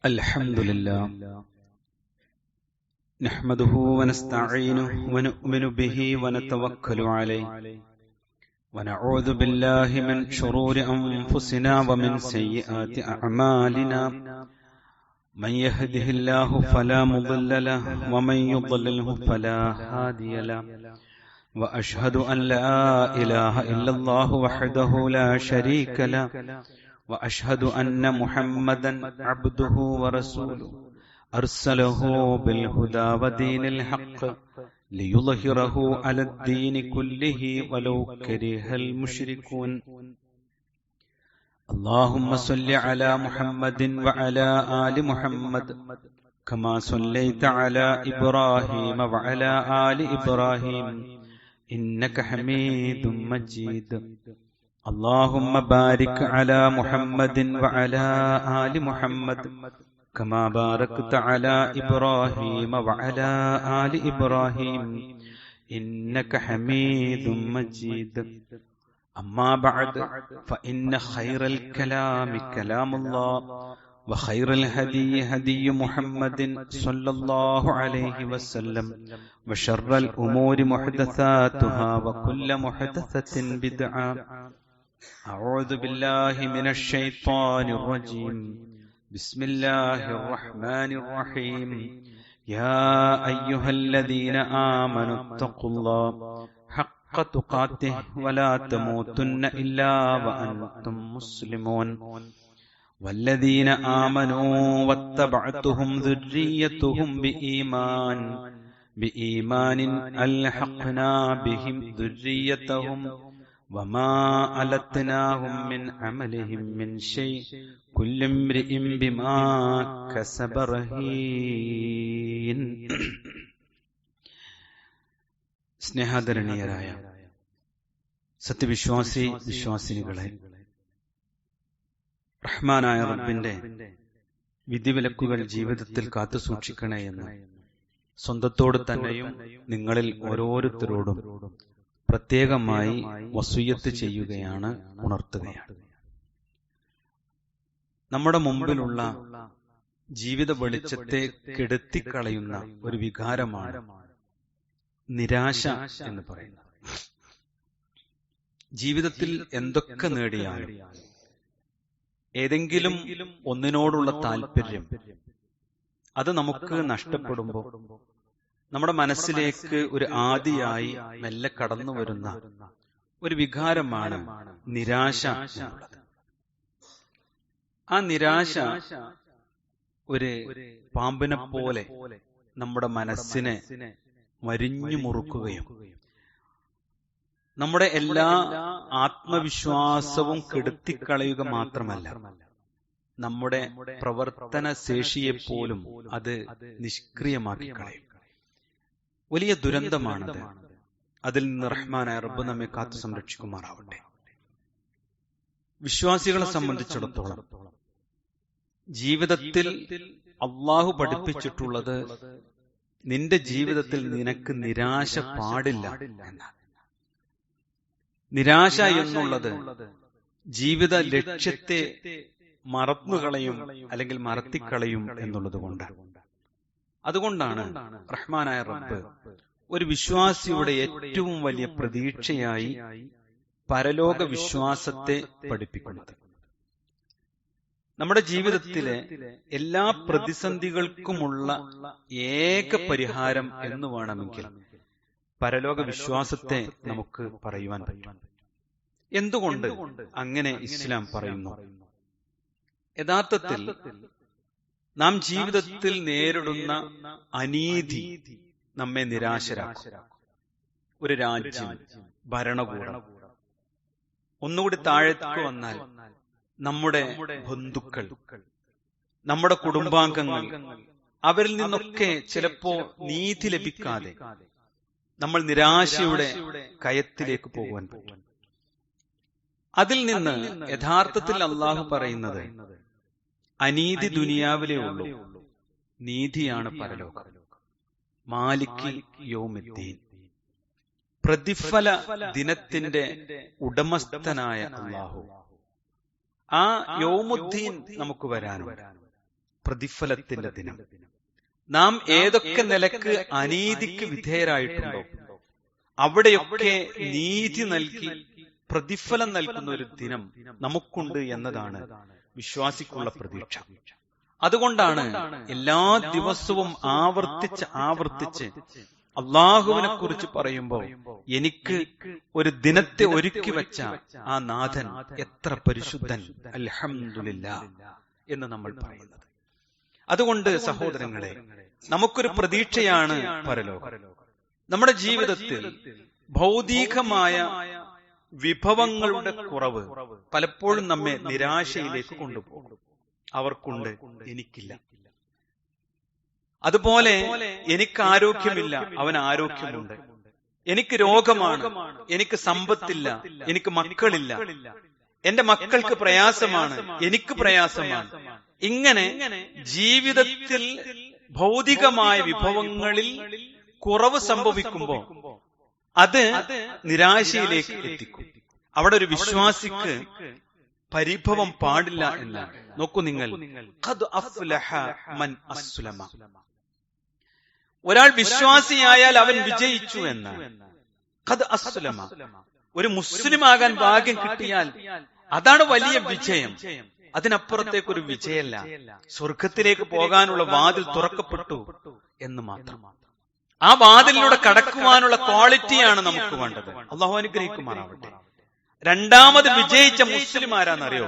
الحمد لله نحمده ونستعينه ونؤمن به ونتوكل عليه ونعوذ بالله من شرور أنفسنا ومن سيئات أعمالنا من يهده الله فلا مضل له ومن يضلله فلا هادي له وأشهد أن لا إله إلا الله وحده لا شريك له وأشهد أن محمدا عبده ورسوله أرسله بالهدى ودين الحق ليظهره على الدين كله ولو كره المشركون اللهم صل على محمد وعلى آل محمد كما صليت على إبراهيم وعلى آل إبراهيم إنك حميد مجيد اللهم بارك على محمد وعلى آل محمد كما باركت على إبراهيم وعلى آل إبراهيم إنك حميد مجيد أما بعد فإن خير الكلام كلام الله وخير الهدي هدي محمد صلى الله عليه وسلم وشر الأمور محدثاتها وكل محدثة بدعة أعوذ بالله من الشيطان الرجيم بسم الله الرحمن الرحيم يا أيها الذين آمنوا اتقوا الله حق تقاته ولا تموتن إلا وأنتم مسلمون والذين آمنوا واتبعتهم ذريتهم بإيمان ألحقنا بهم ذريتهم وما ألتناهم من عملهم من شيء كل امرئ بما كسب رهين. സ്നേഹാദരണീയരായ വിശ്വാസിനികളെ, റഹ്മാനായ റബ്ബിന്റെ വിധിവിലക്കുകൾ ജീവിതത്തിൽ കാത്തു സൂക്ഷിക്കണേ എന്ന് സ്വന്തത്തോട് തന്നെയും നിങ്ങളിൽ ഓരോരുത്തരോടും പ്രത്യേകമായി വസിയ്യത്ത് ചെയ്യുകയാണ്, ഉണർത്തുകയാണ്. നമ്മുടെ മുമ്പിലുള്ള ജീവിത വെളിച്ചത്തെ കെടുത്തിക്കളയുന്ന ഒരു വികാരമാണ് നിരാശ എന്ന് പറയുന്നത്. ജീവിതത്തിൽ എന്തൊക്കെ നേടിയാലും ഏതെങ്കിലും ഒന്നിനോടുള്ള താല്പര്യം അത് നമുക്ക് നഷ്ടപ്പെടുമ്പോൾ നമ്മുടെ മനസ്സിലേക്ക് ഒരു ആദിയായി മെല്ലെ കടന്നു വരുന്ന ഒരു വികാരമാണ് നിരാശ എന്നുള്ളത്. ആ നിരാശ ഒരു പാമ്പിനെ പോലെ നമ്മുടെ മനസ്സിനെ വരിഞ്ഞു മുറുക്കുകയും നമ്മുടെ എല്ലാ ആത്മവിശ്വാസവും കെടുത്തിക്കളയുക മാത്രമല്ല, നമ്മുടെ പ്രവർത്തന ശേഷിയെപ്പോലും അത് നിഷ്ക്രിയമാക്കി കളയും. വലിയ ദുരന്തമാണത്. അതിൽ നിന്ന് റഹ്മാനായ റബ്ബ് നമ്മെ കാത്തു സംരക്ഷിക്കുമാറാവട്ടെ. വിശ്വാസികളെ സംബന്ധിച്ചിടത്തോളം ജീവിതത്തിൽ അള്ളാഹു പഠിപ്പിച്ചിട്ടുള്ളത് നിന്റെ ജീവിതത്തിൽ നിനക്ക് നിരാശ പാടില്ല എന്നാണ്. നിരാശ എന്നുള്ളത് ജീവിത ലക്ഷ്യത്തെ മറന്നുകളയും അല്ലെങ്കിൽ മറത്തിക്കളയും എന്നുള്ളത് കൊണ്ടാണ്. അതുകൊണ്ടാണ് റഹ്മാനായ റബ്ബ് ഒരു വിശ്വാസിയുടെ ഏറ്റവും വലിയ പ്രതീക്ഷയായി പരലോക വിശ്വാസത്തെ പഠിപ്പിക്കുന്നത്. നമ്മുടെ ജീവിതത്തിലെ എല്ലാ പ്രതിസന്ധികൾക്കുമുള്ള ഏക പരിഹാരം എന്ന് വേണമെങ്കിൽ പരലോക വിശ്വാസത്തെ നമുക്ക് പറയുവാൻ പറ്റും. എന്തുകൊണ്ട് അങ്ങനെ ഇസ്ലാം പറയുന്നു? യഥാർത്ഥത്തിൽ നാം ജീവിതത്തിൽ നേരിടുന്ന അനീതി നമ്മെ നിരാശരാക്കും. ഒരു രാജ്യം, ഭരണകൂടം, ഒന്നുകൂടി താഴേക്ക് വന്നാൽ നമ്മുടെ ബന്ധുക്കൾ, നമ്മുടെ കുടുംബാംഗങ്ങൾ, അവരിൽ നിന്നൊക്കെ ചിലപ്പോ നീതി ലഭിക്കാതെ നമ്മൾ നിരാശയുടെ കയത്തിലേക്ക് പോകുവാൻ പറ്റും. അതിൽ നിന്ന് യഥാർത്ഥത്തിൽ അള്ളാഹു പറയുന്നത് അനീതി ദുനിയാവിലേ ഉള്ളൂ, നീതിയാണ് പരലോകം. മാലിക് യൗമിദ്ദീൻ, പ്രതിഫല ദിനത്തിന്റെ ഉടമസ്ഥനായ അള്ളാഹു. ആ യൗമുദ്ദീൻ നമുക്ക് വരാനും പ്രതിഫലത്തിന്റെ ദിനം. നാം ഏതൊക്കെ നിലക്ക് അനീതിക്ക് വിധേയരായിട്ടുണ്ടോ അവിടെയൊക്കെ നീതി നൽകി പ്രതിഫലം നൽകുന്ന ഒരു ദിനം നമുക്കുണ്ട് എന്നതാണ് വിശ്വാസിക്കുള്ള പ്രതീക്ഷ. അതുകൊണ്ടാണ് എല്ലാ ദിവസവും ആവർത്തിച്ച് അള്ളാഹുവിനെ കുറിച്ച് പറയുമ്പോൾ എനിക്ക് ഒരു ദിനത്തെ ഒരുക്കി വെച്ച ആ നാഥൻ എത്ര പരിശുദ്ധൻ, അൽഹംദുലില്ലാഹ് എന്ന് നമ്മൾ പറയുന്നത്. അതുകൊണ്ട് സഹോദരങ്ങളെ, നമുക്കൊരു പ്രതീക്ഷയാണ് പരലോകം. നമ്മുടെ ജീവിതത്തിൽ ഭൗതികമായ വിഭവങ്ങളുടെ കുറവ് പലപ്പോഴും നമ്മെ നിരാശയിലേക്ക് കൊണ്ടുപോകും. അവർക്കുണ്ട്, എനിക്കില്ല. അതുപോലെ എനിക്ക് ആരോഗ്യമില്ല, അവൻ ആരോഗ്യമുണ്ട്. എനിക്ക് രോഗമാണ്, എനിക്ക് സമ്പത്തില്ല, എനിക്ക് മക്കളില്ല. എന്റെ മക്കൾക്ക് പ്രയാസമാണ്, എനിക്ക് പ്രയാസമാണ്. ഇങ്ങനെ ജീവിതത്തിൽ ഭൗതികമായ വിഭവങ്ങളിൽ കുറവ് സംഭവിക്കുമ്പോ അത് നിരാശയിലേക്ക് എത്തിക്കും. അവിടെ ഒരു വിശ്വാസിക്ക് പരിഭവം പാടില്ല എന്നാണ്. നോക്കൂ നിങ്ങൾ, ഖദ് അഫ്ലഹ മൻ അസ്ലമ. ഒരാൾ വിശ്വാസിയായാൽ അവൻ വിജയിച്ചു എന്നാണ്. ഖദ് അസ്ലമ, ഒരു മുസ്ലിം ആകാൻ ഭാഗ്യം കിട്ടിയാൽ അതാണ് വലിയ വിജയം. അതിനപ്പുറത്തേക്കൊരു വിജയമല്ല. സ്വർഗത്തിലേക്ക് പോകാനുള്ള വാതിൽ തുറക്കപ്പെട്ടു എന്ന് മാത്രം. ആ വാതിലിലൂടെ കടക്കുവാനുള്ള ക്വാളിറ്റിയാണ് നമുക്ക് വേണ്ടത്. അള്ളാഹു അനുഗ്രഹിക്കുമാറാവട്ടെ. രണ്ടാമത് വിജയിച്ച മുസ്ലിം ആരാന്നറിയോ?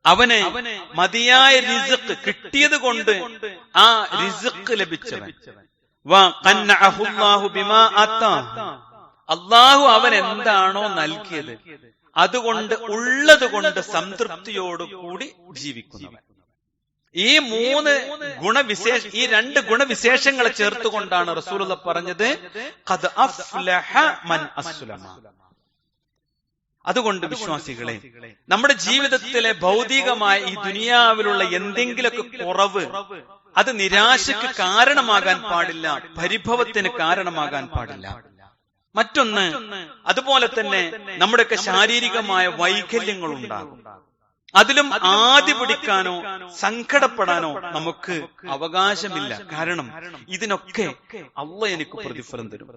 അവന് മതിയായ റിസ്ഖ് കിട്ടിയത് കൊണ്ട് ആ റിസ്ഖ് ലഭിച്ചവൻ. അള്ളാഹു അവൻ എന്താണോ നൽകിയത് അതുകൊണ്ട് ഉള്ളത് കൊണ്ട് സംതൃപ്തിയോടുകൂടി ജീവിക്കുന്നവൻ. ഈ രണ്ട് ഗുണവിശേഷങ്ങളെ ചേർത്തുകൊണ്ടാണ് റസൂലുള്ളാഹി പറഞ്ഞത് ഖദ് അഫ്ലഹ മൻ അസ്ലമ. അതുകൊണ്ട് വിശ്വാസികളെ, നമ്മുടെ ജീവിതത്തിലെ ഭൗതികമായ ഈ ദുനിയാവിലുള്ള എന്തെങ്കിലുമൊക്കെ കുറവ് അത് നിരാശയ്ക്ക് കാരണമാകാൻ പാടില്ല, പരിഭവത്തിന് കാരണമാകാൻ പാടില്ല. മറ്റൊന്ന്, അതുപോലെ തന്നെ നമ്മുടെയൊക്കെ ശാരീരികമായ വൈകല്യങ്ങൾ ഉണ്ടാകും. അതിലും ആദി പിടിക്കാനോ സങ്കടപ്പെടാനോ നമുക്ക് അവകാശമില്ല. കാരണം ഇതിനൊക്കെ അള്ളാഹ് എനിക്ക് പ്രതിഫലം തരും.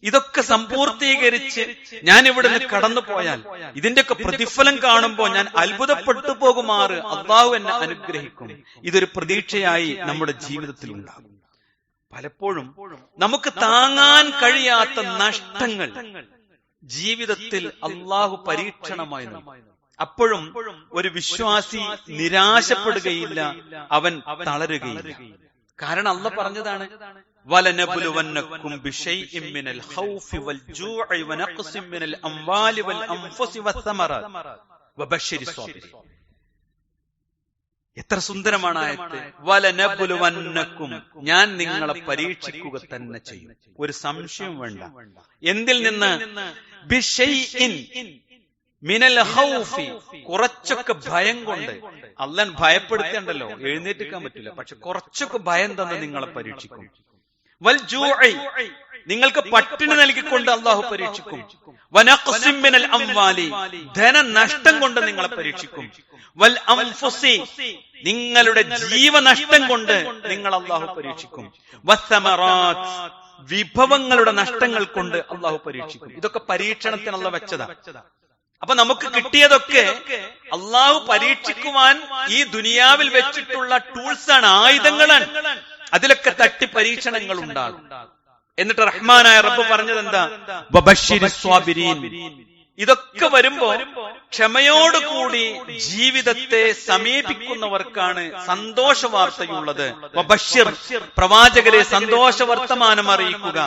ഇതൊക്കെ സമ്പൂർത്തീകരിച്ച് ഞാൻ ഇവിടുന്ന് കടന്നു പോയാൽ ഇതിന്റെയൊക്കെ പ്രതിഫലം കാണുമ്പോൾ ഞാൻ അത്ഭുതപ്പെട്ടു പോകുമാറ് അള്ളാഹു എന്നെ അനുഗ്രഹിക്കും. ഇതൊരു പ്രതീക്ഷയായി നമ്മുടെ ജീവിതത്തിൽ ഉണ്ടാകും. പലപ്പോഴും നമുക്ക് താങ്ങാൻ കഴിയാത്ത നഷ്ടങ്ങൾ ജീവിതത്തിൽ അള്ളാഹു പരീക്ഷണമായി നൽകും. അപ്പോഴും ഒരു വിശ്വാസി നിരാശപ്പെടുകയില്ല, അവൻ തളരുകയില്ല. കാരണം അള്ളാഹ് പറഞ്ഞതാണ്, വലനബ്ലുവന്നകും ബിശൈഇൻ മിനൽ ഖൗഫി വൽ ജൂഇ വനഖ്സിൻ മിനൽ അംവാലി വൽ അൻഫുസി വസ്സമറാത്ത് വബശ്ശിരിസ് സ്വാബിരീൻ. എത്ര സുന്ദരമാണ് ആയത്ത്. വലനബ്ലുവന്നകും, ഞാൻ നിങ്ങളെ പരീക്ഷിക്കുക തന്നെ ചെയ്യും. ഒരു സംശയം വേണ്ട. എന്തിൽ നിന്ന്? ബിശൈഇൻ മിനൽ ഖൗഫി, കുറച്ചൊക്കെ ഭയം കൊണ്ട്. അള്ളാൻ ഭയപ്പെടുത്തേണ്ടല്ലോ, എഴുന്നേറ്റിക്കാൻ പറ്റില്ല, പക്ഷെ കുറച്ചൊക്കെ ഭയം തന്ന് നിങ്ങളെ പരീക്ഷിക്കും. വൽ ജൂഇ, നിങ്ങൾക്ക് പട്ടിണി നൽകിക്കൊണ്ട് അള്ളാഹു പരീക്ഷിക്കും. വനഖ്സിൻ മിനൽ അംവാലി, ധനനഷ്ടം കൊണ്ട് നിങ്ങളെ പരീക്ഷിക്കും. വൽ അൻഫുസി, നിങ്ങളുടെ ജീവനഷ്ടം കൊണ്ട് നിങ്ങൾ അള്ളാഹു പരീക്ഷിക്കും. വസ്സമറാത്ത്, വിഭവങ്ങളുടെ നഷ്ടങ്ങൾ കൊണ്ട് അള്ളാഹു പരീക്ഷിക്കും. ഇതൊക്കെ പരീക്ഷണത്തിനുള്ള വെച്ചതാ. അപ്പൊ നമുക്ക് കിട്ടിയതൊക്കെ അള്ളാഹു പരീക്ഷിക്കുവാൻ ഈ ദുനിയാവിൽ വെച്ചിട്ടുള്ള ടൂൾസാണ്, ആയുധങ്ങളാണ്. അതിലൊക്കെ തട്ടി പരീക്ഷണങ്ങൾ ഉണ്ടാകും. എന്നിട്ട് റഹ്മാനായ റബ്ബ് പറഞ്ഞത് എന്താ? വബശ്ശിരിസ് സ്വാബിരീൻ. ഇതൊക്കെ വരുമ്പോ ക്ഷമയോടുകൂടി ജീവിതത്തെ സമീപിക്കുന്നവർക്കാണ് സന്തോഷ വാർത്തയുള്ളത്. വബശ്ശിർ, പ്രവാചകരെ സന്തോഷ വർത്തമാനം അറിയിക്കുക,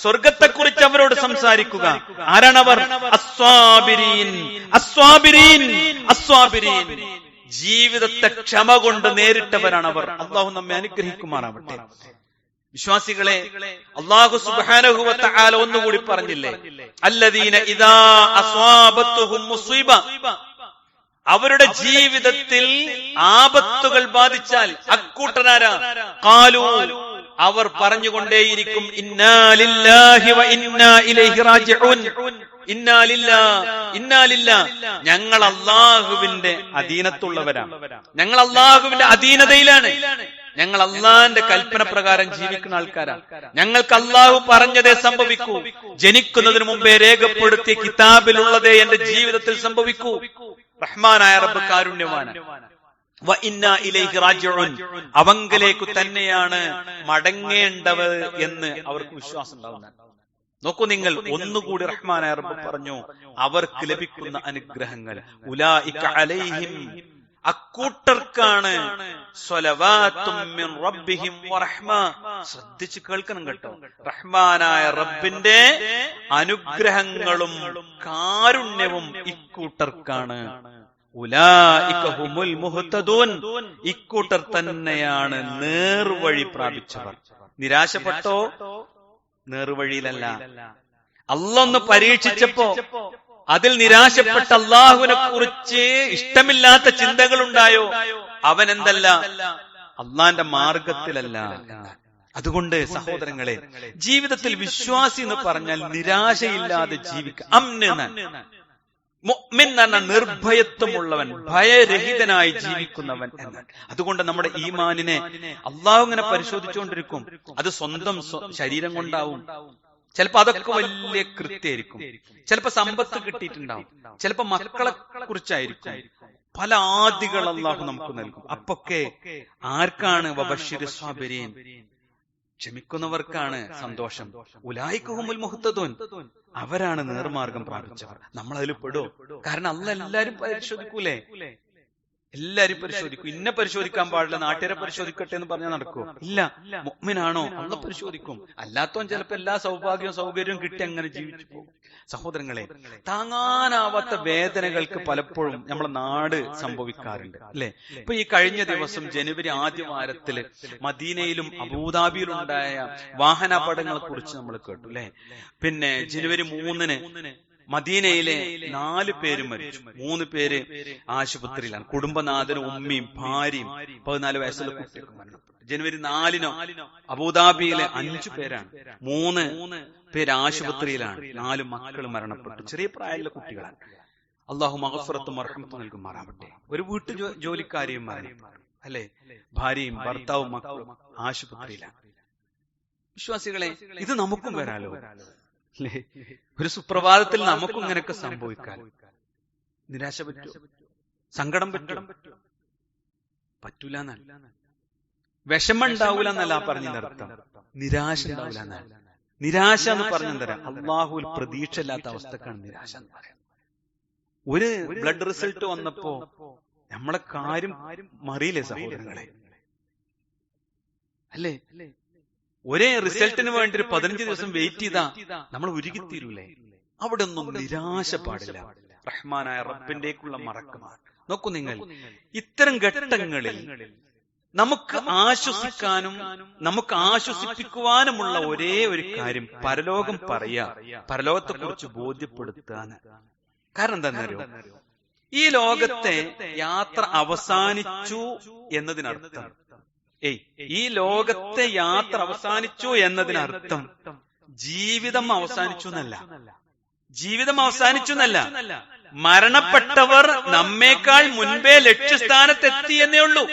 സ്വർഗത്തെക്കുറിച്ച് അവരോട് സംസാരിക്കുക. ആരാണവർ? അസ്വാബിരീൻ, അസ്വാബിരീൻ, അസ്വാബിരീൻ. ജീവിതത്തെ ക്ഷമ കൊണ്ട് നേരിട്ടവരാണവർ. അള്ളാഹു നമ്മെ അനുഗ്രഹിക്കുമാറാവട്ടെ. വിശ്വാസികളെ, അല്ലാഹു സുബ്ഹാനഹു വ തആല ഒന്നുകൂടി പറഞ്ഞില്ലേ, അല്ലദീന ഇദാ അസ്വാബത്തുഹും മുസീബ, അവരുടെ ജീവിതത്തിൽ ആപത്തുകൾ ബാധിച്ചാൽ അക്കൂട്ടനാരാ? ഖാലൂ, അവർ പറഞ്ഞുകൊണ്ടേയിരിക്കും ഇന്നാ ലില്ലാഹി വ ഇന്നാ ഇലൈഹി റാജിഊൻ. ഇന്നാ ലില്ലാഹ്, ഇന്നാ ലില്ലാഹ്. ഞങ്ങൾ അല്ലാഹുവിന്റെ അധീനത്തുള്ളവരാണ്, ഞങ്ങൾ അല്ലാഹുവിന്റെ അധീനതയിലാണ്, ഞങ്ങൾ അള്ളാന്റെ കൽപ്പന പ്രകാരം ജീവിക്കുന്ന ആൾക്കാരാണ്, ഞങ്ങൾക്ക് അള്ളാഹു പറഞ്ഞതേ സംഭവിക്കൂ, ജനിക്കുന്നതിന് മുമ്പേ രേഖപ്പെടുത്തിയ കിതാബിലുള്ളതേ എന്റെ ജീവിതത്തിൽ സംഭവിക്കൂ. റഹ്മാനായ റബ്ബ് കാരുണ്യവാനാണ്. വ ഇന്നാ ഇലൈഹി റാജിഊൻ, അവങ്കലേക്ക് തന്നെയാണ് മടങ്ങേണ്ടവർ എന്ന് അവർക്ക് വിശ്വാസം ഉണ്ടാവുന്നതാണ്. നോക്കൂ നിങ്ങൾ, ഒന്നുകൂടി റഹ്മാനായ റബ്ബ് പറഞ്ഞു അവർക്ക് ലഭിക്കുന്ന അനുഗ്രഹങ്ങൾ. ഉലൈക അലൈഹിം, അക്കൂട്ടർക്കാണ് സ്വലവാത്തും മിൻ റബ്ബിഹിം വറഹ്മ. ശ്രദ്ധിച്ച് കേൾക്കണം കേട്ടോ, റഹ്മാനായ റബ്ബിന്റെ അനുഗ്രഹങ്ങളും കാരുണ്യവും ഇക്കൂട്ടർക്കാണ്. ഉലൈക ഹുമുൽ മുഹ്തദൂൻ, ഇക്കൂട്ടർ തന്നെയാണ് നേർവഴി പ്രാപിച്ചവർ. നിരാശപ്പെട്ടോ? നേർവഴിയിലല്ല. അള്ളൊന്ന് പരീക്ഷിച്ചപ്പോ അതിൽ നിരാശപ്പെട്ട അള്ളാഹുവിനെ കുറിച്ച് ഇഷ്ടമില്ലാത്ത ചിന്തകൾ ഉണ്ടായോ? അവൻ എന്തല്ല? അള്ളാന്റെ മാർഗത്തിലല്ല. അതുകൊണ്ട് സഹോദരങ്ങളെ, ജീവിതത്തിൽ വിശ്വാസി എന്ന് പറഞ്ഞാൽ നിരാശയില്ലാതെ ജീവിക്കുക. മുഅ്മിൻ എന്ന് പറഞ്ഞാൽ നിർഭയത്വമുള്ളവൻ, ഭയരഹിതനായി ജീവിക്കുന്നവൻ എന്നാണ്. അതുകൊണ്ട് നമ്മുടെ ഈമാനിനെ അള്ളാഹു ഇങ്ങനെ പരിശോധിച്ചുകൊണ്ടിരിക്കും. അത് സ്വന്തം ശരീരം കൊണ്ടാവും, ചിലപ്പോ അതൊക്കെ വലിയ കൃത്യമായിരിക്കും, ചിലപ്പോ സമ്പത്ത് കിട്ടിയിട്ടുണ്ടാവും, ചിലപ്പോ മക്കളെ കുറിച്ചായിരിക്കും. പല ആദികൾ അള്ളാഹു നമുക്ക് നൽകും. അപ്പൊക്കെ ആർക്കാണ്? വബശ്ശിരി സ്വാബിരീൻ, ക്ഷമിക്കുന്നവർക്കാണ് സന്തോഷം. ഉലൈക ഹുമുൽ മുഹ്തദൂൻ, അവരാണ് നേർമാർഗം പ്രാപിച്ചവർ. നമ്മൾ അതിൽ പെടും. കാരണം അള്ളാഹ് എല്ലാരും പരിശോധിക്കൂലേ? എല്ലാരും പരിശോധിക്കും. ഇന്നെ പരിശോധിക്കാൻ പാടില്ല, നാട്ടുകാരെ പരിശോധിക്കട്ടെ എന്ന് പറഞ്ഞാൽ നടക്കുമോ? ഇല്ല. മുഅ്മിനാണോ? അള്ളാഹ് പരിശോധിക്കും. അല്ലാത്തവൻ ചിലപ്പോ എല്ലാ സൗഭാഗ്യവും സൗകര്യവും കിട്ടി അങ്ങനെ ജീവിച്ചു പോകും. സഹോദരങ്ങളെ, താങ്ങാനാവാത്ത വേദനകൾക്ക് പലപ്പോഴും നമ്മുടെ നാട് സംഭവിക്കാറുണ്ട്, അല്ലെ? ഇപ്പൊ ഈ കഴിഞ്ഞ ദിവസം ജനുവരി ആദ്യ വാരത്തില് മദീനയിലും അബൂദാബിയിലും ഉണ്ടായ വാഹനാപകടങ്ങളെ കുറിച്ച് നമ്മൾ കേട്ടു, അല്ലെ? പിന്നെ ജനുവരി 3-ന് മദീനയിലെ 4 പേര് മരിച്ചു, 3 പേര് ആശുപത്രിയിലാണ്. കുടുംബനാഥനും ഉമ്മയും ഭാര്യയും 14 വയസ്സുള്ള കുട്ടിയൊക്കെ മരണപ്പെട്ടു. ജനുവരി 4-നോ അബൂദാബിയിലെ 5 പേരാണ്, 3 പേര് ആശുപത്രിയിലാണ്, 4 മക്കൾ മരണപ്പെട്ടു. ചെറിയ പ്രായമുള്ള കുട്ടികളാണ്. അള്ളാഹു മഗ്ഫിറത്തും മർഹമത്തും നൽകുമാറാവട്ടെ. ഒരു വീട്ടു ജോലിക്കാരെയും മരണപ്പെട്ടു, അല്ലെ? ഭാര്യയും ഭർത്താവും മക്കളും ആശുപത്രിയിലാണ്. വിശ്വാസികളെ, ഇത് നമുക്കും വരാലോ, അല്ലേ? ഒരു സുപ്രഭാതത്തിൽ നമുക്കും ഇങ്ങനെയൊക്കെ സംഭവിക്കാൻ. നിരാശ പറ്റൂ? സങ്കടം പറ്റും? പറ്റൂല എന്നല്ല, വിഷമം ഉണ്ടാവൂല എന്നല്ല പറഞ്ഞതിനർത്ഥം. നിരാശ ഉണ്ടാവില്ല എന്നാണ്. നിരാശ എന്ന് പറഞ്ഞെന്തരാ? അള്ളാഹുവിൽ പ്രതീക്ഷ ഇല്ലാത്ത അവസ്ഥക്കാണ് നിരാശ എന്ന് പറയാം. ഒരു ബ്ലഡ് റിസൾട്ട് വന്നപ്പോ നമ്മളെ കാര്യം മറിയില്ലേ സഹോദരങ്ങളെ? അല്ലേ? ഒരേ റിസൾട്ടിന് വേണ്ടി ഒരു 15 ദിവസം വെയിറ്റ് ചെയ്താ നമ്മൾ ഉരുകിത്തീരൂലേ? അവിടെ ഒന്നും നിരാശ പാടില്ല. റഹ്മാനായ റബ്ബിന്റേക്കുള്ള മറക്കമാണ്. നോക്കൂ നിങ്ങൾ, ഇത്തരം ഘട്ടങ്ങളിൽ നമുക്ക് ആശ്വസിക്കാനും നമുക്ക് ആശ്വസിപ്പിക്കുവാനുമുള്ള ഒരേ ഒരു കാര്യം പരലോകം പറയാ, പരലോകത്തെ കുറിച്ച് ബോധ്യപ്പെടുത്താൻ. കാരണം എന്താണെന്നറിയോ? ഈ ലോകത്തെ യാത്ര അവസാനിച്ചു എന്നതിനർത്ഥം, ഈ ലോകത്തെ യാത്ര അവസാനിച്ചു എന്നതിനർത്ഥം ജീവിതം അവസാനിച്ചു എന്നല്ല. ജീവിതം അവസാനിച്ചു എന്നല്ല, മരണപ്പെട്ടവർ നമ്മേക്കാൾ മുൻപേ ലക്ഷ്യസ്ഥാനത്തെത്തി എന്നേ ഉള്ളൂ.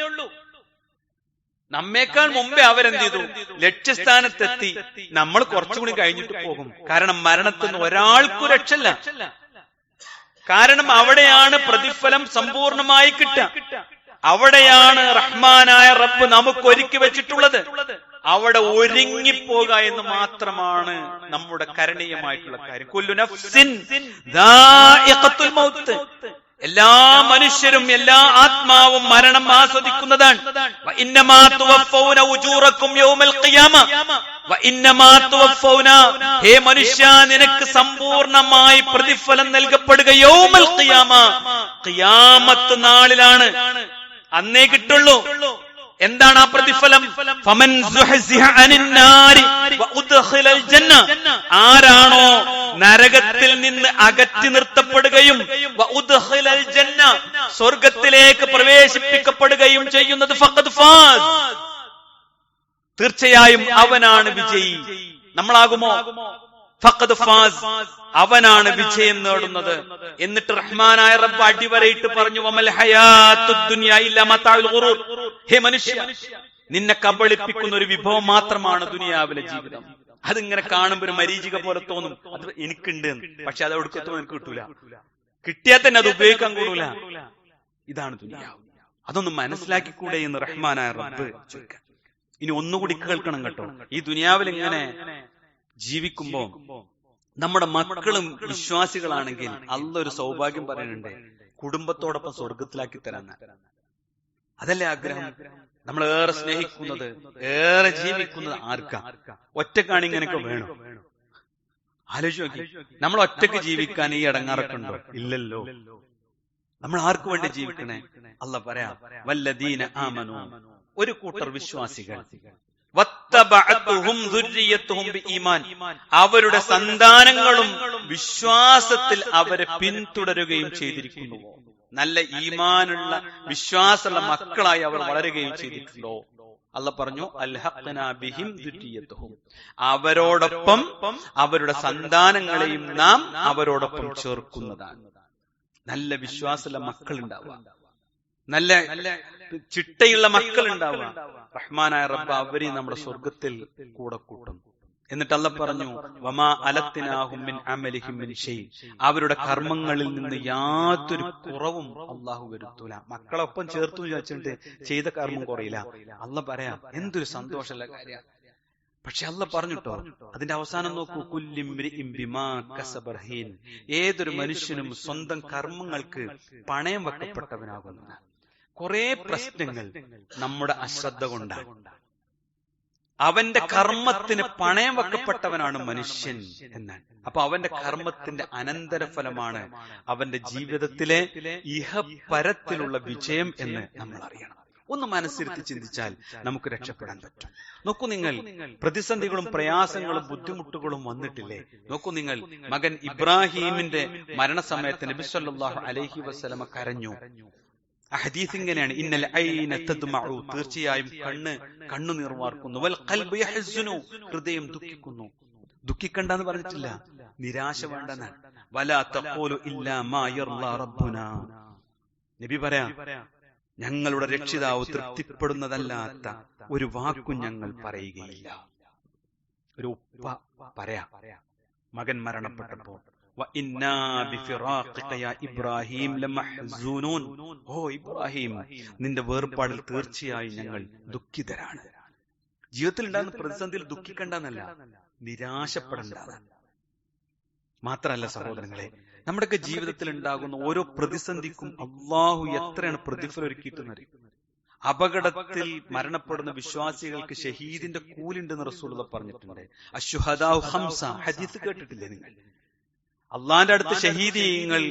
നമ്മേക്കാൾ മുമ്പേ അവരെന്ത് ചെയ്തു? ലക്ഷ്യസ്ഥാനത്തെത്തി. നമ്മൾ കുറച്ചുകൂടി കഴിഞ്ഞിട്ട് പോകും. കാരണം മരണത്തിൽ നിന്ന് ഒരാൾക്കും രക്ഷല്ല. കാരണം അവിടെയാണ് പ്രതിഫലം സമ്പൂർണമായി കിട്ടുക. അവിടെയാണ് റഹ്മാനായ റബ്ബ് നമുക്ക് ഒരുക്കി വെച്ചിട്ടുള്ളത്. അവിടെ ഒരുങ്ങിപ്പോക എന്ന് മാത്രമാണ് നമ്മുടെ കരണീയമായിട്ടുള്ള കാര്യം. കുല്ലു നഫ്സിൻ ദാഇഖത്തുൽ മൗത്ത്, എല്ലാ മനുഷ്യരും എല്ലാ ആത്മാവും മരണം ആസ്വദിക്കുന്നതാണ്. വഇന്നമാ തുവഫൗന ഉജൂറക്കും യൗമൽ ഖിയാമ, വഇന്നമാ തുവഫൗന, ഹേ മനുഷ്യ, നിനക്ക് സമ്പൂർണമായി പ്രതിഫലം നൽകപ്പെടുക യൗമൽ ഖിയാമ, ഖിയാമത്ത് നാളിലാണ്. അന്നേ കിട്ടുള്ളൂ. എന്താണ് ആ പ്രതിഫലം? ഫമൻ സുഹ്സിഹ അനിൻ നാരി വഉദ്ഖിലൽ ജന്ന, ആരാണോ നരകത്തിൽ നിന്ന് അകറ്റി നിർത്തപ്പെടുകയും വഉദ്ഖിലൽ ജന്ന, സ്വർഗ്ഗത്തിലേക്ക് പ്രവേശിപ്പിക്കപ്പെടുകയും ചെയ്യുന്നത്, ഫഖദ് ഫാസ്, തീർച്ചയായും അവനാണ് വിജയി. നമ്മളാകുമോ? ഫഖദ് ഫാസ്, അവനാണ് വിജയം നേടുന്നത്. എന്നിട്ട് റഹ്മാനായ റബ്ബ് അടിവരയിട്ട് പറഞ്ഞു, വമൽ ഹയാത്തുദ് ദുനിയ ഇല്ലാ മതാഉൽ ഗുറൂർ. ഹേ മനുഷ്യ, നിന്നെ കബളിപ്പിക്കുന്ന ഒരു വിഭവം മാത്രമാണ് ദുനിയാവിലെ ജീവിതം. അതിങ്ങനെ കാണുമ്പോ ഒരു മരീചിക പോലെ തോന്നും, അത് എനിക്കുണ്ട്, പക്ഷെ അത് ഒടുക്കത്തും എനിക്ക് കിട്ടൂല. കിട്ടിയാൽ തന്നെ അത് ഉപയോഗിക്കാൻ കൂടൂല. ഇതാണ് ദുനിയാവ്. അതൊന്ന് മനസ്സിലാക്കിക്കൂടെ എന്ന് റഹ്മാനായ റബ്ബ് ചോദിക്കാം. ഇനി ഒന്നുകൂടി കേൾക്കണം കേട്ടോ. ഈ ദുനിയാവിൽ ഇങ്ങനെ ജീവിക്കുമ്പോ നമ്മുടെ മക്കളും വിശ്വാസികളാണെങ്കിൽ അല്ലാഹ് ഒരു സൗഭാഗ്യം പറയുന്നുണ്ട്, കുടുംബത്തോടൊപ്പം സ്വർഗത്തിലാക്കി തരാൻ. അതല്ലേ ആഗ്രഹം? നമ്മൾ ഏറെ സ്നേഹിക്കുന്നത്, ഏറെ ജീവിക്കുന്നത് ആർക്കാ? ഒറ്റക്കാണ് ഇങ്ങനെയൊക്കെ വേണം. ആലോചിച്ച് നോക്കി, നമ്മൾ ഒറ്റക്ക് ജീവിക്കാൻ ഈ ഇടങ്ങാറൊക്കെ ഉണ്ടോ? ഇല്ലല്ലോ. നമ്മൾ ആർക്ക് വേണ്ടി ജീവിക്കണേ? അല്ലാഹ് പറയാ, വല്ലദീന ആമനൂ, ഒരു കൂട്ടർ വിശ്വാസികൾ, വത്തബഅതുഹും ദുർരിയത്തുഹും ബിഈമാൻ, അവരുടെ സന്താനങ്ങളും വിശ്വാസത്തിൽ അവരെ പിന്തുടരുകയും ചെയ്തിരിക്കുന്നു. നല്ല ഈമാനുള്ള വിശ്വാസമുള്ള മക്കളായി അവർ വളരുകയും ചെയ്തിട്ടുണ്ടോ? അല്ലാഹ് പറഞ്ഞു, അൽഹഖ്നാ ബിഹിം ദുർരിയത്തുഹും, അവരോടൊപ്പം അവരുടെ സന്താനങ്ങളെയും നാം അവരോടൊപ്പം ചേർക്കുന്നതാണ്. നല്ല വിശ്വാസമുള്ള മക്കൾ ഉണ്ടാവുക, നല്ല ചിട്ടയുള്ള മക്കൾ ഉണ്ടാവുക. റഹ്മാനായ റബ്ബ് അവരെയും നമ്മുടെ സ്വർഗത്തിൽ കൂടെ കൂട്ടും. എന്നിട്ട് അല്ലാഹ് പറഞ്ഞു, വമാ അലത്തിനാഹും മിൻ അമലിഹിം മിൻ ഷൈ, അവരുടെ കർമ്മങ്ങളിൽ നിന്ന് യാതൊരു കുറവും അല്ലാഹു വരുത്തൂല. മക്കളൊപ്പം ചേർത്തു വിചാരിച്ചിട്ട് ചെയ്ത കർമ്മം കുറയില്ല. അല്ലാഹ് പറയാ, എന്തൊരു സന്തോഷമുള്ള കാര്യം. പക്ഷെ അല്ലാഹ് പറഞ്ഞിട്ടോ, അതിന്റെ അവസാനം നോക്കൂ, കുല്ലിംരിഇം ബിമാ കസബ റഹീൻ, ഏതൊരു മനുഷ്യനും സ്വന്തം കർമ്മങ്ങൾക്ക് പണയം വെക്കപ്പെട്ടവനാകുന്നു. കുറെ പ്രശ്നങ്ങൾ നമ്മുടെ അശ്രദ്ധ കൊണ്ടാണ്. അവന്റെ കർമ്മത്തിന് പണയം വെക്കപ്പെട്ടവനാണ് മനുഷ്യൻ എന്നാണ്. അപ്പൊ അവന്റെ കർമ്മത്തിന്റെ അനന്തരഫലമാണ് അവന്റെ ജീവിതത്തിലെ ഇഹപരത്തിലുള്ള വിജയം എന്ന് നമ്മൾ അറിയണം. ഒന്ന് മനസ്സിരുത്തി ചിന്തിച്ചാൽ നമുക്ക് രക്ഷപ്പെടാൻ പറ്റും. നോക്കൂ നിങ്ങൾ, പ്രതിസന്ധികളും പ്രയാസങ്ങളും ബുദ്ധിമുട്ടുകളും വന്നിട്ടില്ലേ? നോക്കൂ നിങ്ങൾ, മകൻ ഇബ്രാഹീമിന്റെ മരണസമയത്ത് നബി സല്ലല്ലാഹു അലൈഹി വസല്ലമ കരഞ്ഞു. ഹദീസ് ഇങ്ങനെയാണ്, ഇന്നൽ ഐന തദ്മഉ, തീർച്ചയായും കണ്ണു നീർവാർക്കുന്നു, വൽ ഖൽബു യഹ്സുനു, ഹൃദയം ദുഃഖിക്കുന്നു. ദുഃഖിക്കണ്ടെന്ന് പറഞ്ഞിട്ടില്ല, നിരാശ വേണ്ടെന്നാണ്. വലാ തഖൂലു ഇല്ലാ മാ യർലാ റബ്ബുനാ, നബി പറയാ, ഞങ്ങളുടെ രക്ഷിതാവ് തൃപ്തിപ്പെടുന്നതല്ലാത്ത ഒരു വാക്കും ഞങ്ങൾ പറയുകയില്ല. ഒരു ഉപ്പ പറയാ, മകൻ മരണപ്പെട്ടപ്പോ, വഇന്നാ ബിഫിറാഖിക യാ ഇബ്രാഹിം ലമഹ്സൂനൂൻ, ഓ ഇബ്രാഹിം, നിന്റെ വേർപാടിൽ തീർച്ചയായും ഞങ്ങൾ ദുഃഖിതരാണ്. ജീവിതത്തിൽ ഉണ്ടാകുന്ന പ്രതിസന്ധിയിൽ ദുഃഖിക്കണ്ടെന്നല്ല, നിരാശപ്പെടേണ്ടതാണ്. മാത്രമല്ല സഹോദരങ്ങളെ, നമ്മുടെയൊക്കെ ജീവിതത്തിൽ ഉണ്ടാകുന്ന ഓരോ പ്രതിസന്ധിക്കും അള്ളാഹു എത്രയാണ് പ്രതിഫലം ഒരുക്കിയിട്ടുന്നത്. അപകടത്തിൽ മരണപ്പെടുന്ന വിശ്വാസികൾക്ക് ഷഹീദിന്റെ കൂലുണ്ടെന്ന് റസൂലുള്ളാഹി പറഞ്ഞിട്ടുണ്ട്. അശ്ശുഹദാഉ ഖംസ, ഹദീസ് കേട്ടിട്ടില്ലേ നിങ്ങൾ? അള്ളാന്റെ അടുത്ത് ഷഹീദീങ്ങൾ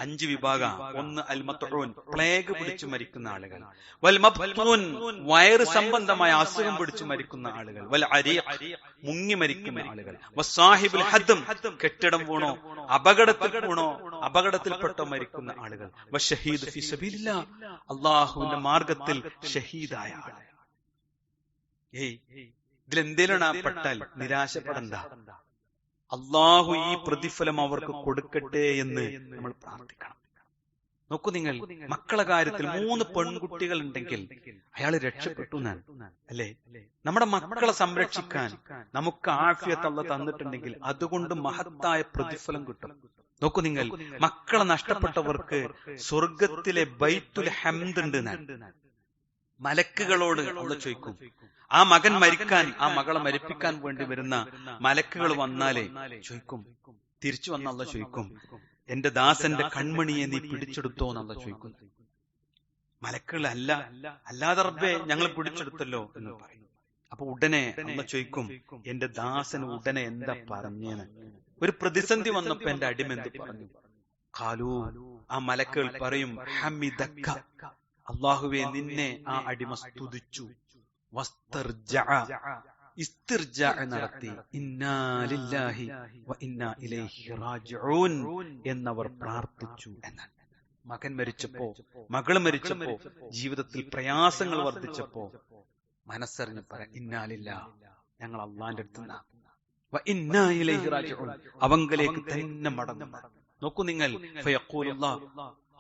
5 വിഭാഗം. ഒന്ന് അൽ മത്ഊൻ, പ്ലേഗ് പിടിച്ചു മരിക്കുന്ന ആളുകൾ, വൽ മബ്തൂൻ, വയറ് സംബന്ധമായ അസുഖം പിടിച്ചു മരിക്കുന്ന ആളുകൾ, വൽ അരീഖ്, മുങ്ങി മരിക്കുന്ന ആളുകൾ, വസാഹിബുൽ ഹദ്ം, കെട്ടിടം വീണോ അപകടത്തിൽപ്പെട്ടോ മരിക്കുന്ന ആളുകൾ, വശഹീദ് ഫീ സബീലില്ലാഹ്, അള്ളാഹുവിന്റെ മാർഗത്തിൽ ഷഹീദായ ആൾ. ഇതിലെന്തേലും പെട്ടാൽ നിരാശപ്പെടണ്ട. അള്ളാഹു ഈ പ്രതിഫലം അവർക്ക് കൊടുക്കട്ടെ എന്ന് നമ്മൾ പ്രാർത്ഥിക്കണം. നോക്കൂ നിങ്ങൾ, മക്കളെ കാര്യത്തിൽ 3 പെൺകുട്ടികൾ ഉണ്ടെങ്കിൽ അയാൾ രക്ഷപ്പെട്ടു എന്നാണ്, അല്ലേ? നമ്മുടെ മക്കളെ സംരക്ഷിക്കാൻ നമുക്ക് ആഫിയത്ത് അല്ലാഹ് തന്നിട്ടുണ്ടെങ്കിൽ അതുകൊണ്ട് മഹത്തായ പ്രതിഫലം കിട്ടും. നോക്കൂ നിങ്ങൾ, മക്കളെ നഷ്ടപ്പെട്ടവർക്ക് സ്വർഗത്തിലെ ബൈത്തുൽ ഹംദ് ഉണ്ട് എന്നാണ്. മലക്കുകളോട് അല്ലാഹ് ചോദിക്കും, ആ മകൻ മരിക്കാൻ, ആ മകളെ മരിപ്പിക്കാൻ വേണ്ടി വരുന്ന മലക്കുകൾ വന്നാലേ ചോദിക്കും, തിരിച്ചു വന്ന അല്ലാഹ് ചോദിക്കും, എന്റെ ദാസന്റെ കൺമണിയെ നീ പിടിച്ചെടുത്തോ എന്നല്ല ചോദിക്കുന്നു. മലക്കുകൾ അല്ലാതെ റബ്ബേ ഞങ്ങൾ പിടിച്ചെടുത്തല്ലോ എന്ന് പറയും. അപ്പൊ ഉടനെ അല്ലാഹ് ചോദിക്കും, എന്റെ ദാസന് ഉടനെ എന്താ പറഞ്ഞേന്ന്? ഒരു പ്രതിസന്ധി വന്നപ്പോ എന്റെ അടിമ എന്ത് പറഞ്ഞു? ഖാലൂ, ആ മലക്കുകൾ പറയും, ഹമിദക്ക, അല്ലാഹുവേ നിന്നെ ആ അടിമ സ്തുതിച്ചു, ഇസ്തിർജാ നടത്തി, ഇന്നാ ലില്ലാഹി വ ഇന്നാ ഇലൈഹി റാജിഊൻ എന്നവർ പ്രാർത്ഥിച്ചു എന്നാണ്. മകൻ മരിച്ചപ്പോ, മകൾ മരിച്ചപ്പോ, ജീവിതത്തിൽ പ്രയാസങ്ങൾ വർദ്ധിച്ചപ്പോ മനസ്സറിഞ്ഞ് പറയാം, ഇന്നാലില്ലാഹ്, ഞങ്ങൾ അള്ളാന്റെ അടുത്തുനിന്നാ, വ ഇന്നാ ഇലൈഹി റാജിഊൻ, അവങ്കലേക്ക് തന്നെ മടങ്ങും. നോക്കൂ നിങ്ങൾ, ഫയഖൂലുല്ലാഹ്,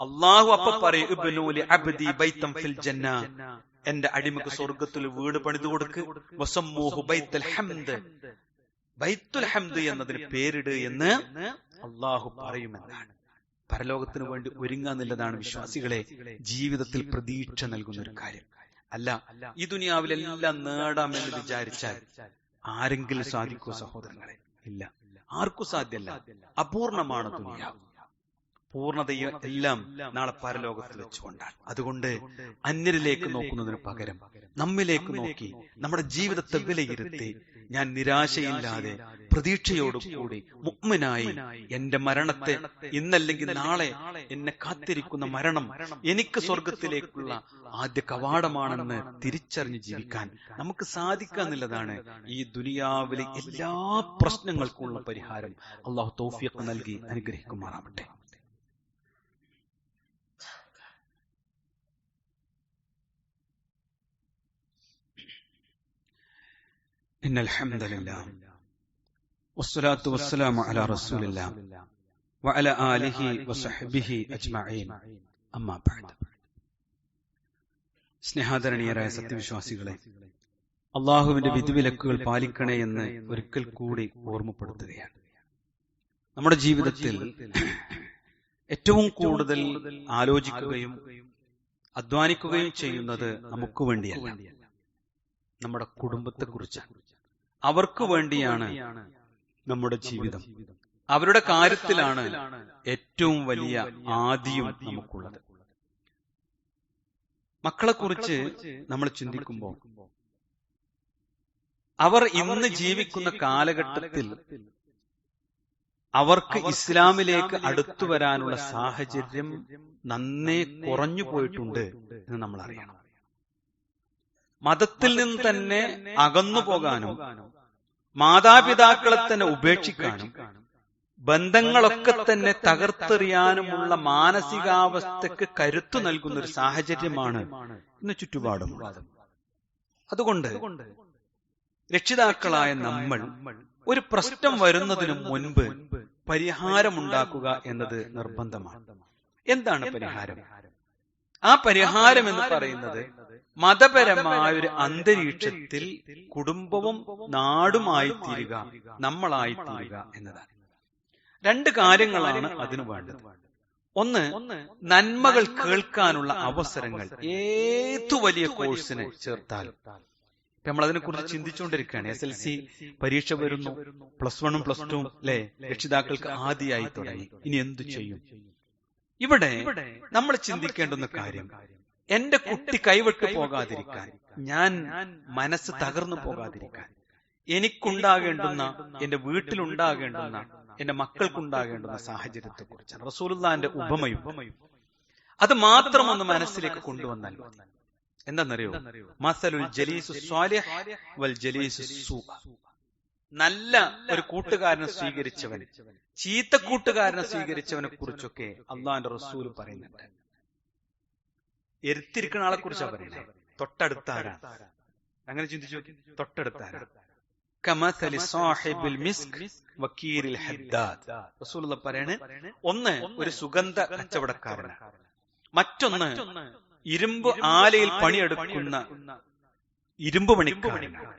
അല്ലാഹു അപ്പ പറയും, ഇബ്നു ലി അബ്ദി ബൈതൻ ഫിൽ ജന്ന, എന്റെ അടിമക്ക് സ്വർഗ്ഗത്തിൽ വീട് പണിതു കൊടുക്ക്, വസമ്മൂഹു ബൈത്തുൽ ഹംദ്, ബൈത്തുൽ ഹംദ് എന്നതിന് പേരിട് എന്ന് അല്ലാഹു പറയുമെന്നാണ്. പരലോകത്തിന് വേണ്ടി ഒരുങ്ങാന്നുള്ളതാണ് വിശ്വാസികളെ ജീവിതത്തിൽ പ്രതീക്ഷ നൽകുന്ന ഒരു കാര്യം. അല്ല ഈ ദുനിയാവിലെല്ലാം നേടാമെന്ന് വിചാരിച്ചാൽ ആരെങ്കിലും സാധിക്കുമോ സഹോദരങ്ങളെ? ഇല്ല, ആർക്കും സാധ്യമല്ല. അപൂർണമാണ് ദുനിയാവ്. പൂർണ്ണതയെ എല്ലാം നാളെ പരലോകത്ത് വെച്ചുകൊണ്ടാണ്. അതുകൊണ്ട് അന്യരിലേക്ക് നോക്കുന്നതിന് പകരം നമ്മിലേക്ക് നോക്കി നമ്മുടെ ജീവിതത്തെ വിലയിരുത്തി ഞാൻ നിരാശയില്ലാതെ പ്രതീക്ഷയോടുകൂടി മുഅ്മിനായി എന്റെ മരണത്തെ, ഇന്നല്ലെങ്കിൽ നാളെ എന്നെ കാത്തിരിക്കുന്ന മരണം എനിക്ക് സ്വർഗത്തിലേക്കുള്ള ആദ്യ കവാടമാണെന്ന് തിരിച്ചറിഞ്ഞ് ജീവിക്കാൻ നമുക്ക് സാധിക്കാന്നുള്ളതാണ് ഈ ദുനിയാവിലെ എല്ലാ പ്രശ്നങ്ങൾക്കുള്ള പരിഹാരം. അള്ളാഹു തൗഫീഖ് നൽകി അനുഗ്രഹിക്കുമാറാവട്ടെ. ഇന്നൽ ഹംദലില്ലാഹ് വസ്സലാത്തു വസ്സലാമു അലാ റസൂലില്ലാഹ് വഅലാ ആലിഹി വസഹ്ബിഹി അജ്മഈൻ, അമ്മാ ബഅദ്. സ്നേഹാദരണീയരായ സത്യവിശ്വാസികളെ, അള്ളാഹുവിന്റെ വിധിവിലക്കുകൾ പാലിക്കണേ എന്ന് ഒരിക്കൽ കൂടി ഓർമ്മപ്പെടുത്തുകയാണ്. നമ്മുടെ ജീവിതത്തിൽ ഏറ്റവും കൂടുതൽ ആലോചിക്കുകയും അധ്വാനിക്കുകയും ചെയ്യുന്നത് നമുക്ക് വേണ്ടിയല്ല, നമ്മുടെ കുടുംബത്തെ കുറിച്ചാണ്. അവർക്ക് വേണ്ടിയാണ് നമ്മുടെ ജീവിതം. അവരുടെ കാര്യത്തിലാണ് ഏറ്റവും വലിയ ആദിയും നമുക്കുള്ളത്. മക്കളെ കുറിച്ച് നമ്മൾ ചിന്തിക്കുമ്പോൾ അവർ ഇന്ന് ജീവിക്കുന്ന കാലഘട്ടത്തിൽ അവർക്ക് ഇസ്ലാമിലേക്ക് അടുത്തു വരാനുള്ള സാഹചര്യം നന്നേ കുറഞ്ഞു പോയിട്ടുണ്ട് എന്ന് നമ്മൾ അറിയണം. മതത്തിൽ നിന്ന് തന്നെ അകന്നു പോകാനും മാതാപിതാക്കളെ തന്നെ ഉപേക്ഷിക്കാനും ബന്ധങ്ങളൊക്കെ തന്നെ തകർത്തെറിയാനുമുള്ള മാനസികാവസ്ഥക്ക് കരുത്തു നൽകുന്ന ഒരു സാഹചര്യമാണ് ഇന്ന് ചുറ്റുപാടുമുള്ളത്. അതുകൊണ്ട് രക്ഷിതാക്കളായ നമ്മൾ ഒരു പ്രശ്നം വരുന്നതിന് മുൻപ് പരിഹാരമുണ്ടാക്കുക എന്നത് നിർബന്ധമാണ്. എന്താണ് പരിഹാരം? ആ പരിഹാരം എന്ന് പറയുന്നത് മതപരമായ ഒരു അന്തരീക്ഷത്തിൽ കുടുംബവും നാടുമായി തീരുക, നമ്മളായി തീരുക എന്നതാണ്. രണ്ട് കാര്യങ്ങളാണ് അതിനു വേണ്ടത്. ഒന്ന്, നന്മകൾ കേൾക്കാനുള്ള അവസരങ്ങൾ. ഏതു വലിയ കോഴ്സിന് ചേർത്താലും നമ്മൾ അതിനെ കുറിച്ച് ചിന്തിച്ചുകൊണ്ടിരിക്കുകയാണ്. SLC പരീക്ഷ വരുന്നു, +1 +2 അല്ലെ, രക്ഷിതാക്കൾക്ക് ആദിയായി തുടങ്ങി. ഇനി എന്തു ചെയ്യും? ഇവിടെ നമ്മൾ ചിന്തിക്കേണ്ടുന്ന കാര്യം, എന്റെ കുട്ടി കൈവിട്ടു പോകാതിരിക്കാൻ, ഞാൻ മനസ്സ് തകർന്നു പോകാതിരിക്കാൻ, എനിക്കുണ്ടാകേണ്ടുന്ന, എന്റെ വീട്ടിലുണ്ടാകേണ്ടുന്ന, എന്റെ മക്കൾക്കുണ്ടാകേണ്ടുന്ന സാഹചര്യത്തെ കുറിച്ചാണ് റസൂലുള്ളാഹിന്റെ ഉപമയും. അത് മാത്രം ഒന്ന് മനസ്സിലേക്ക് കൊണ്ടുവന്നാൽ എന്താണെന്നറിയോ? മസലുൽ ജലീസു സ്വാലിഹ് വൽ ജലീസു സൂ. നല്ല ഒരു കൂട്ടുകാരനെ സ്വീകരിച്ചവൻ ചീത്ത കൂട്ടുകാരനെ സ്വീകരിച്ചവനെ കുറിച്ചൊക്കെ അള്ളാഹിന്റെ റസൂൽ പറയുന്നുണ്ട്. എരുത്തിരിക്കുന്ന ആളെ കുറിച്ചാണ് പറയുന്നത്. തൊട്ടടുത്താരാ? അങ്ങനെ ചിന്തിച്ചു നോക്കി. തൊട്ടടുത്താരാ? കമസലി സാഹിബിൽ മിസ്ക് വക്കീരിൽ ഹദ്ദാദ്. റസൂലുള്ളാഹി പറയാണ്, ഒന്ന് ഒരു സുഗന്ധ കച്ചവടക്കാരനാണ്, മറ്റൊന്ന് ഇരുമ്പ് ആലയിൽ പണിയെടുക്കുന്ന ഇരുമ്പ് പണിക്കാരനാണ്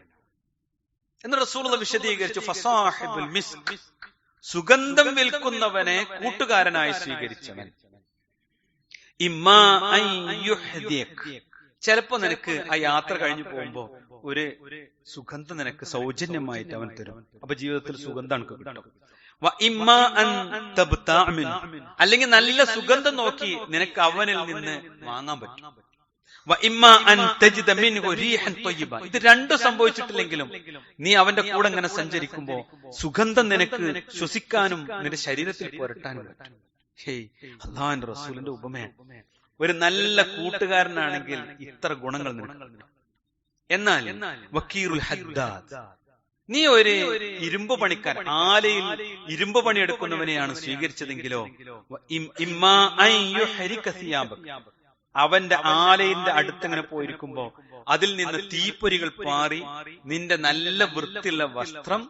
എന്ന് റസൂലുള്ളാഹി വിശദീകരിച്ചു. ഫസാഹിബുൽ മിസ്ക്, സുഗന്ധം വിൽക്കുന്നവനെ കൂട്ടുകാരനായി സ്വീകരിച്ചവൻ. ഇമ്മാ അൻ യുഹ്ദിക്, ചിലപ്പോ നിനക്ക് ആ യാത്ര കഴിഞ്ഞു പോകുമ്പോ ഒരു സുഗന്ധം നിനക്ക് സൗജന്യമായിട്ട് അവൻ തരും. അപ്പൊ ജീവിതത്തിൽ സുഗന്ധം നിനക്ക് കിട്ടും. വ ഇമ്മാ അൻ തബ്താ മിൻഹു, അല്ലെങ്കിൽ നല്ല സുഗന്ധം നോക്കി നിനക്ക് അവനിൽ നിന്ന് വാങ്ങാൻ പറ്റും. വ ഇമ്മാ അൻ തജിദ മിൻഹു റീഹൻ ത്വയ്യിബ, ഇത് രണ്ടും സംഭവിച്ചിട്ടില്ലെങ്കിലും നീ അവന്റെ കൂടെ ഇങ്ങനെ സഞ്ചരിക്കുമ്പോ സുഗന്ധം നിനക്ക് ശ്വസിക്കാനും നിന്റെ ശരീരത്തിൽ പുരട്ടാനും പറ്റും. ഹേയ്, അല്ലാഹുവിന്റെ റസൂലിന്റെ ഉപമയാണ്. ഒരു നല്ല കൂട്ടുകാരനാണെങ്കിൽ ഇത്ര ഗുണങ്ങൾ നിനക്ക്. എന്നാൽ വക്കീറുൽ ഹദ്ദാദ്, നീ ഒരു ഇരുമ്പ് പണിക്കാരൻ, ആലയിൽ ഇരുമ്പ് പണിയെടുക്കുന്നവനെയാണ് സ്വീകരിച്ചതെങ്കിലോ, ഇമ്മാ അൻ യുഹരിക സിയാബക്, അവന്റെ ആലയിന്റെ അടുത്തങ്ങനെ പോയിരിക്കുമ്പോ അതിൽ നിന്ന് തീപ്പൊരികൾ പാറി നിന്റെ നല്ല വൃത്തിയുള്ള വസ്ത്രം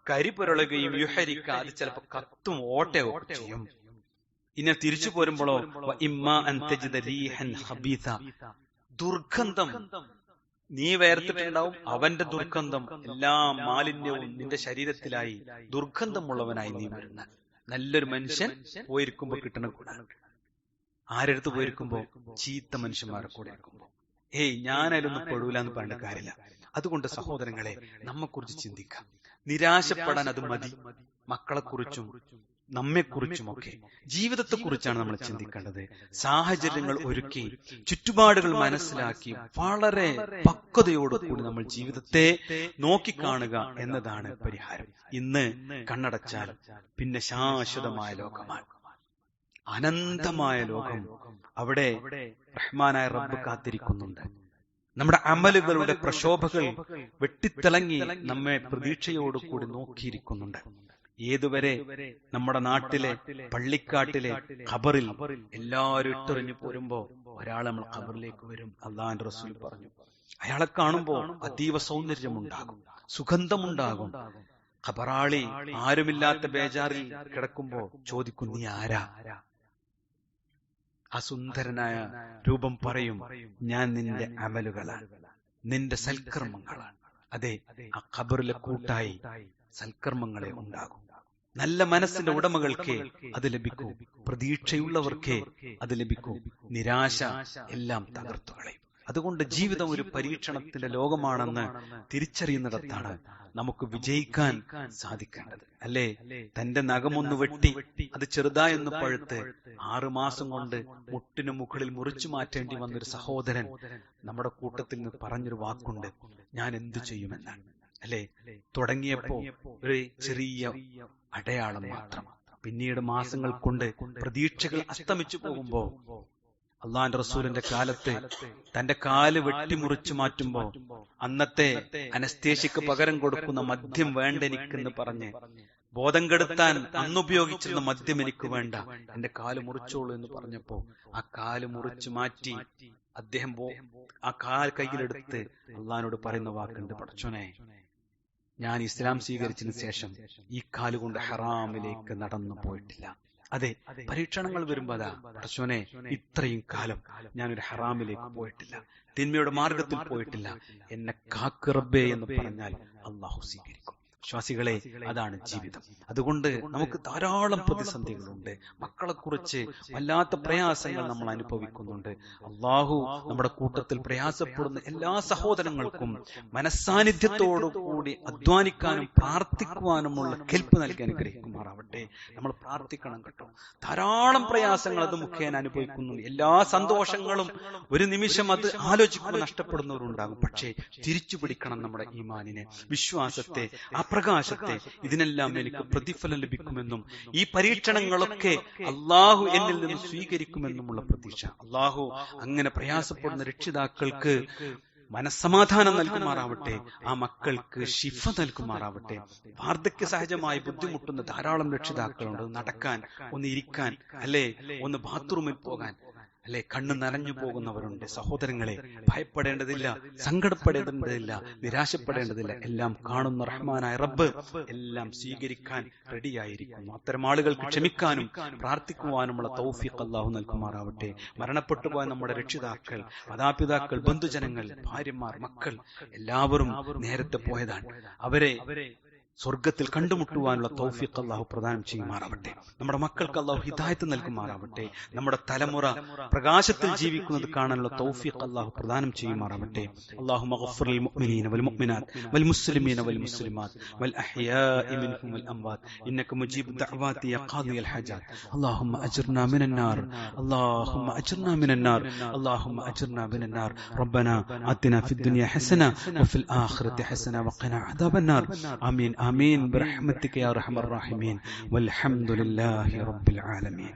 കരിപുരളുകയും യുഹരിക്ക അത് ചിലപ്പോ കത്തും ഓട്ടയൊക്കെ ചെയ്യും. ഇനി തിരിച്ചു പോരുമ്പോഴോ ദുർഗന്ധം നീ വേർത്തിട്ടുണ്ടാവും, അവന്റെ ദുർഗന്ധം എല്ലാ മാലിന്യവും നിന്റെ ശരീരത്തിലായി ദുർഗന്ധമുള്ളവനായി നീ വരുന്ന നല്ലൊരു മനുഷ്യൻ പോയിരിക്കുമ്പോ കിട്ടണ ഗുണം. ആരെടുത്ത് പോയിരിക്കുമ്പോ ചീത്ത മനുഷ്യന്മാരെ കൂടെ ഇരിക്കുമ്പോ ഞാനതിലൊന്നും പെടൂലെന്ന് പറഞ്ഞ കാര്യമില്ല. അതുകൊണ്ട് സഹോദരങ്ങളെ, നമ്മെക്കുറിച്ച് ചിന്തിക്കാം. നിരാശപ്പെടാൻ അത് മതി. മക്കളെക്കുറിച്ചും നമ്മെക്കുറിച്ചുമൊക്കെ ജീവിതത്തെക്കുറിച്ചാണ് നമ്മൾ ചിന്തിക്കേണ്ടത്. സാഹചര്യങ്ങൾ ഒരുക്കി ചുറ്റുപാടുകൾ മനസ്സിലാക്കി വളരെ പക്വതയോടുകൂടി നമ്മൾ ജീവിതത്തെ നോക്കിക്കാണുക എന്നതാണ് പരിഹാരം. ഇന്ന് കണ്ണടച്ചാൽ പിന്നെ ശാശ്വതമായ ലോകമാണ്, അനന്തമായ ലോകം. അവിടെ റഹ്മാനായ റബ്ബ് കാത്തിരിക്കുന്നുണ്ട്. നമ്മുടെ അമലുകളുടെ പ്രക്ഷോഭകൾ വെട്ടിത്തിളങ്ങി നമ്മെ പ്രതീക്ഷയോടുകൂടി നോക്കിയിരിക്കുന്നുണ്ട്. ഏതുവരെ നമ്മുടെ നാട്ടിലെ പള്ളിക്കാട്ടിലെ ഖബറിൽ എല്ലാവരും ഇട്ടെറിഞ്ഞു പോരുമ്പോ ഒരാൾ നമ്മൾ ഖബറിലേക്ക് വരും. അല്ലാഹുവിന്റെ റസൂൽ പറഞ്ഞു, അയാളെ കാണുമ്പോ അതീവ സൗന്ദര്യമുണ്ടാകും, സുഗന്ധമുണ്ടാകും. ഖബറാളി ആരുമില്ലാത്ത ബേജാറിൽ കിടക്കുമ്പോ ചോദിക്കും, നീ ആരാ? ആ സുന്ദരനായ രൂപം പറയും, ഞാൻ നിന്റെ അമലുകളാണ്, നിന്റെ സൽക്കർമ്മങ്ങളാണ്. അതെ, ആ ഖബറിലെ കൂട്ടായി സൽക്കർമ്മങ്ങളെ ഉണ്ടാകും. നല്ല മനസ്സിന്റെ ഉടമകൾക്ക് അത് ലഭിക്കൂ, പ്രതീക്ഷയുള്ളവർക്ക് അത് ലഭിക്കൂ. നിരാശ എല്ലാം തകർത്തുകളയും. അതുകൊണ്ട് ജീവിതം ഒരു പരീക്ഷണത്തിന്റെ ലോകമാണെന്ന് തിരിച്ചറിയുന്നിടത്താണ് നമുക്ക് വിജയിക്കാൻ സാധിക്കേണ്ടത്. അല്ലേ, തന്റെ നഖമൊന്ന് വെട്ടി അത് ചെറുതായൊന്ന് പഴുത്ത് 6 മാസം കൊണ്ട് മുട്ടിനു മുകളിൽ മുറിച്ചു മാറ്റേണ്ടി വന്നൊരു സഹോദരൻ നമ്മുടെ കൂട്ടത്തിൽ നിന്ന് പറഞ്ഞൊരു വാക്കുണ്ട്, ഞാൻ എന്തു ചെയ്യുമെന്നാണ്. അല്ലെ, തുടങ്ങിയപ്പോ ഒരു ചെറിയ അടയാളം മാത്രം. പിന്നീട് മാസങ്ങൾ കൊണ്ട് പ്രതീക്ഷകൾ അസ്തമിച്ചു പോകുമ്പോ അള്ളാന്റെ റസൂലിന്റെ കാലത്ത് തന്റെ കാല് വെട്ടിമുറിച്ചു മാറ്റുമ്പോ അന്നത്തെ അനസ്തേഷ്യക്ക് പകരം കൊടുക്കുന്ന മദ്യം വേണ്ട എനിക്കെന്ന് പറഞ്ഞ് ബോധം കെടുത്താൻ അന്നുപയോഗിച്ചിരുന്ന മദ്യം എനിക്ക് വേണ്ട, എന്റെ കാല് മുറിച്ചോളൂ എന്ന് പറഞ്ഞപ്പോ ആ കാല് മുറിച്ചു മാറ്റി അദ്ദേഹം ആ കാൽ കയ്യിലെടുത്ത് അള്ളഹാനോട് പറയുന്ന വാക്കുണ്ട്, പടച്ചോനെ, ഞാൻ ഇസ്ലാം സ്വീകരിച്ചതിന് ശേഷം ഈ കാലുകൊണ്ട് ഹറാമിലേക്ക് നടന്നു പോയിട്ടില്ല. അതെ, പരീക്ഷണങ്ങൾ വരുമ്പോ അതാ, പടച്ചോനെ, ഇത്രയും കാലം ഞാനൊരു ഹറാമിലേക്ക് പോയിട്ടില്ല, തിന്മയുടെ മാർഗത്തിൽ പോയിട്ടില്ല, എന്നെ കാക്ക് റബ്ബേ എന്ന് പറഞ്ഞാൽ അള്ളാഹു സ്വീകരിക്കും. വിശ്വാസികളെ, അതാണ് ജീവിതം. അതുകൊണ്ട് നമുക്ക് ധാരാളം പ്രതിസന്ധികളുണ്ട്. മക്കളെ കുറിച്ച് വല്ലാത്ത പ്രയാസങ്ങൾ നമ്മൾ അനുഭവിക്കുന്നുണ്ട്. അള്ളാഹു നമ്മുടെ കൂട്ടത്തിൽ പ്രയാസപ്പെടുന്ന എല്ലാ സഹോദരങ്ങൾക്കും മനസ്സാന്നിധ്യത്തോടു കൂടി അധ്വാനിക്കാനും പ്രാർത്ഥിക്കുവാനുമുള്ള കെൽപ്പ് നൽകി അനുഗ്രഹിക്കുമാറാവട്ടെ. നമ്മൾ പ്രാർത്ഥിക്കണം കേട്ടോ. ധാരാളം പ്രയാസങ്ങൾ അത് മുഖേന അനുഭവിക്കുന്നുണ്ട്. എല്ലാ സന്തോഷങ്ങളും ഒരു നിമിഷം അത് ആലോചിക്കുമ്പോൾ നഷ്ടപ്പെടുന്നവരുണ്ടാകും. പക്ഷേ തിരിച്ചു പിടിക്കണം നമ്മുടെ ഈമാനിനെ, വിശ്വാസത്തെ, ആ പ്രകാശത്തെ. ഇതിനെല്ലാം എനിക്ക് പ്രതിഫലം ലഭിക്കുമെന്നും ഈ പരീക്ഷണങ്ങളൊക്കെ അള്ളാഹു എന്നിൽ നിന്ന് സ്വീകരിക്കുമെന്നുമുള്ള പ്രതീക്ഷ. അള്ളാഹു അങ്ങനെ പ്രയാസപ്പെടുന്ന രക്ഷിതാക്കൾക്ക് മനസ്സമാധാനം നൽകുമാറാവട്ടെ, ആ മക്കൾക്ക് ശിഫ നൽകുമാറാവട്ടെ. വാർദ്ധക്യ സഹജമായി ബുദ്ധിമുട്ടുന്ന ധാരാളം രക്ഷിതാക്കളുണ്ട്. നടക്കാൻ, ഒന്ന് ഇരിക്കാൻ, അല്ലെ ഒന്ന് ബാത്റൂമിൽ പോകാൻ, അല്ലെ കണ്ണ് നനഞ്ഞു പോകുന്നവരുണ്ട്. സഹോദരങ്ങളെ, ഭയപ്പെടേണ്ടതില്ല, സങ്കടപ്പെടേണ്ടതില്ല, നിരാശപ്പെടേണ്ടതില്ല. എല്ലാം കാണുന്ന റഹ്മാനായ റബ്ബ് എല്ലാം സ്വീകരിക്കാൻ റെഡിയായിരിക്കുന്നു. അത്തരം ആളുകൾക്ക് ക്ഷമിക്കാനും പ്രാർത്ഥിക്കുവാനുമുള്ള തൗഫീഖ് അല്ലാഹു നൽകുമാറാവട്ടെ. മരണപ്പെട്ടു പോയ നമ്മുടെ രക്ഷിതാക്കൾ, മാതാപിതാക്കൾ, ബന്ധുജനങ്ങൾ, ഭാര്യമാർ, മക്കൾ എല്ലാവരും നേരത്തെ പോയതാണ്. അവരെ സ്വർഗത്തിൽ കണ്ടുമുട്ടുവാനുള്ള തൗഫീഖ് അല്ലാഹു പ്രദാനം ചെയ്യുമാറാവട്ടെ. നമ്മുടെ മക്കൾക്ക് അല്ലാഹു ഹിദായത്ത് നൽകുമാറാവട്ടെ. നമ്മുടെ തലമുറ പ്രകാശത്തിൽ ജീവിക്കുന്നത് കാണാനുള്ള തൗഫീഖ് അല്ലാഹു പ്രദാനം ചെയ്യുമാറാവട്ടെ. അല്ലാഹുമ്മ ഗഫിർ ലിൽ മുഅ്മിനീന വൽ മുഅ്മിനാത്ത് വൽ മുസ്ലിമീന വൽ മുസ്ലിമാത്ത് വൽ അഹ്യാഇ മിൻഹും വൽ അംവാത് ഇന്നക മുജീബു ദഅവാതി യാ ഖാദിയൽ ഹജാത്ത്. അല്ലാഹുമ്മ അജ്ർനാ മിനൻ നാർ, അല്ലാഹുമ്മ അജ്ർനാ മിനൻ നാർ, അല്ലാഹുമ്മ അജ്ർനാ മിനൻ നാർ. റബ്ബനാ ആതിനാ ഫിദ് ദുനിയ ഹസന വഫിൽ ആഖിറതി ഹസന വഖിനാ അദാബൻ നാർ. ആമീൻ آمين برحمتك يا أرحم الراحمين والحمد لله رب العالمين.